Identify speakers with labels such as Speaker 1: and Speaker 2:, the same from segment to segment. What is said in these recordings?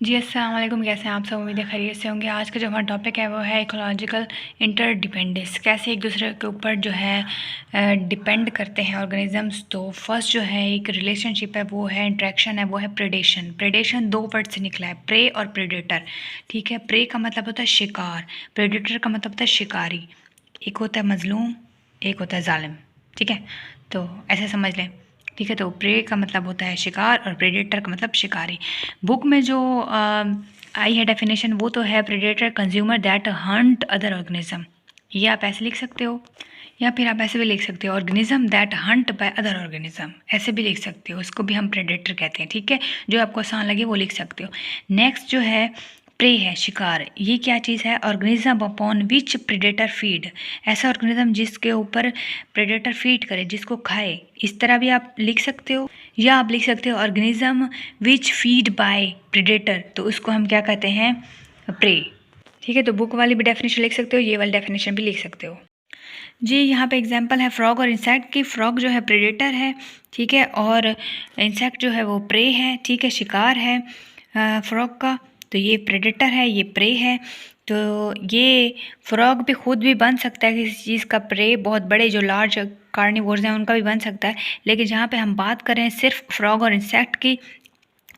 Speaker 1: जी अस्सलाम वालेकुम। कैसे हैं आप सब? उम्मीद है खैरियत से होंगे। आज का जो हमारा टॉपिक है वो है इकोलॉजिकल इंटरडिपेंडेंस। कैसे एक दूसरे के ऊपर जो है डिपेंड करते हैं ऑर्गेनिजम्स। तो फर्स्ट जो है एक रिलेशनशिप है, वो है इंट्रैक्शन है, वो है प्रेडेशन। प्रेडेशन दो वर्ड से निकला है, प्रे और प्रेडेटर। ठीक है, प्रे का मतलब होता है शिकार, प्रेडेटर का मतलब होता है शिकारी। एक होता है मजलूम, एक होता है जालिम। ठीक है, तो ऐसे समझ लें। ठीक है, तो प्रे का मतलब होता है शिकार और प्रेडेटर का मतलब शिकारी। बुक में जो आई है डेफिनेशन, वो तो है predator consumer that Hunt other organism. ये आप ऐसे लिख सकते हो, या फिर आप ऐसे भी लिख सकते हो organism that Hunt by other organism, ऐसे भी लिख सकते हो। उसको भी हम प्रेडेटर कहते हैं। ठीक है, जो आपको आसान लगे वो लिख सकते हो। नेक्स्ट जो है प्रे है, शिकार। ये क्या चीज़ है? Organism upon which predator feed. ऐसा ऑर्गेनिज्म जिसके ऊपर प्रेडेटर फीड करे, जिसको खाए। इस तरह भी आप लिख सकते हो, या आप लिख सकते हो organism which feed by predator, तो उसको हम क्या कहते हैं? प्रे। ठीक है, तो बुक वाली भी डेफिनेशन लिख सकते हो, ये वाली डेफिनेशन भी लिख सकते हो। जी, यहाँ पे एग्जांपल है फ्रॉग और इंसेक्ट की। फ्रॉग जो है प्रेडेटर है, ठीक है, और इंसेक्ट जो है वो प्रे है। ठीक है, शिकार है फ्रॉग का, तो ये प्रेडेटर है, ये प्रे है। तो ये फ्रॉग भी खुद भी बन सकता है किसी चीज़ का प्रे, बहुत बड़े जो लार्ज कार्निवोर्स हैं उनका भी बन सकता है। लेकिन जहाँ पे हम बात करें सिर्फ फ्रॉग और इंसेक्ट की,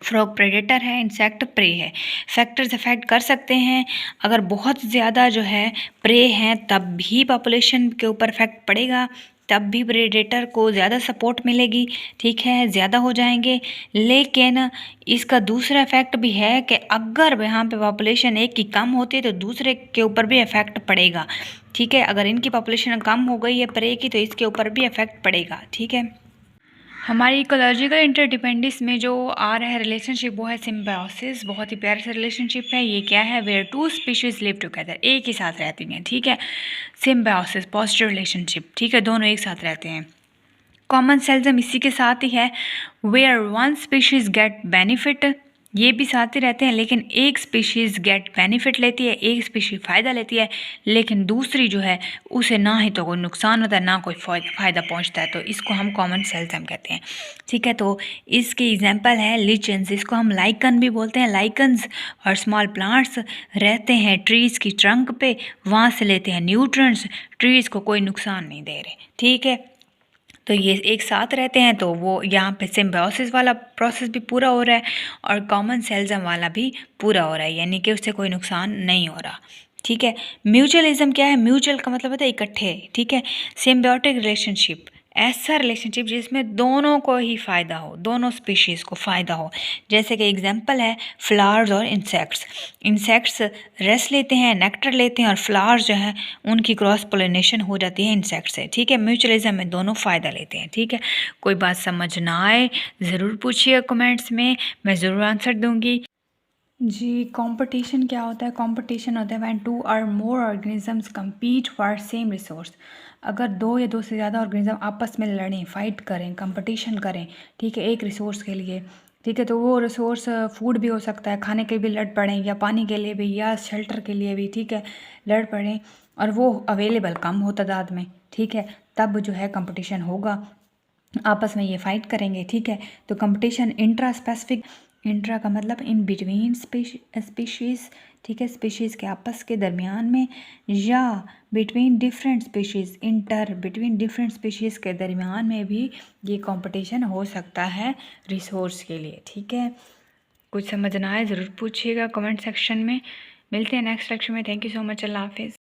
Speaker 1: फ्रॉग प्रेडेटर है, इंसेक्ट प्रे है। फैक्टर्स अफेक्ट कर सकते हैं। अगर बहुत ज़्यादा जो है प्रे हैं तब भी पॉपुलेशन के ऊपर इफेक्ट पड़ेगा, तब भी प्रेडेटर को ज़्यादा सपोर्ट मिलेगी। ठीक है, ज़्यादा हो जाएंगे। लेकिन इसका दूसरा इफेक्ट भी है कि अगर यहाँ पे पॉपुलेशन एक की कम होती है तो दूसरे के ऊपर भी इफेक्ट पड़ेगा। ठीक है, अगर इनकी पॉपुलेशन कम हो गई है प्रे की, तो इसके ऊपर भी इफेक्ट पड़ेगा। ठीक है, हमारी इकोलॉजिकल इंटरडिपेंडेंस में जो आ रहा है रिलेशनशिप, वो है सिम्बायोसिस। बहुत ही प्यारा सा रिलेशनशिप है। ये क्या है? Where two species live together, एक ही साथ रहती हैं। ठीक है, सिम्बायोसिस पॉजिटिव रिलेशनशिप। ठीक है, दोनों एक साथ रहते हैं। कॉमन सेल्सम इसी के साथ ही है, where one species get benefit. ये भी साथ ही रहते हैं, लेकिन एक स्पीशीज गेट बेनिफिट लेती है, एक स्पीशीज फ़ायदा लेती है, लेकिन दूसरी जो है उसे ना ही तो कोई नुकसान होता है ना कोई फ़ायदा पहुंचता है। तो इसको हम कॉमन सेल्सम कहते हैं। ठीक है, तो इसकी एग्जांपल है लिचन्स। इसको हम लाइकन भी बोलते हैं। लाइकन्स और स्मॉल प्लांट्स रहते हैं ट्रीज़ की ट्रंक पे, वहाँ से लेते हैं न्यूट्रिएंट्स, ट्रीज़ को कोई नुकसान नहीं दे रहे। ठीक है, तो ये एक साथ रहते हैं, तो वो यहाँ पे सिम्बायोसिस वाला प्रोसेस भी पूरा हो रहा है और कॉमन सेल्सम वाला भी पूरा हो रहा है, यानी कि उससे कोई नुकसान नहीं हो रहा। ठीक है, म्यूचुअलिज्म क्या है? म्यूचुअल का मतलब होता है इकट्ठे। ठीक है, सिम्बायोटिक रिलेशनशिप, ऐसा रिलेशनशिप जिसमें दोनों को ही फ़ायदा हो, दोनों स्पीशीज़ को फ़ायदा हो। जैसे कि एग्जांपल है फ्लावर्स और इंसेक्ट्स। इंसेक्ट्स रस लेते हैं, नेक्टर लेते हैं, और फ्लावर्स जो है उनकी क्रॉस पोलिनेशन हो जाती है इंसेक्ट से। ठीक है, म्यूचुअलिज्म में दोनों फ़ायदा लेते हैं। ठीक है, कोई बात समझ ना आए ज़रूर पूछिए कमेंट्स में, मैं ज़रूर आंसर दूंगी। जी, कंपटीशन क्या होता है? कंपटीशन होता है व्हेन टू और more organisms compete for same resource. अगर दो या दो से ज़्यादा ऑर्गेनिज्म आपस में लड़ें, फाइट करें, कंपटीशन करें, ठीक है, एक रिसोर्स के लिए। ठीक है, तो वो रिसोर्स फूड भी हो सकता है, खाने के भी लड़ पड़ें, या पानी के लिए भी, या शेल्टर के लिए भी। ठीक है, लड़ पड़ें, और वो अवेलेबल कम हो तादाद में। ठीक है, तब जो है कंपटीशन होगा, आपस में ये फाइट करेंगे। ठीक है, तो कंपटीशन इंट्रा स्पेसिफिक, इंट्रा का मतलब इन बिटवीन स्पीशीज़। ठीक है, स्पीशीज़ के आपस के दरमियान में, या between different species, inter between different species के दरमियान में भी ये कंपटीशन हो सकता है रिसोर्स के लिए। ठीक है, कुछ समझ ना आए ज़रूर पूछिएगा कमेंट सेक्शन में। मिलते हैं नेक्स्ट लेक्चर में। Thank you so much. अल्लाह हाफिज़।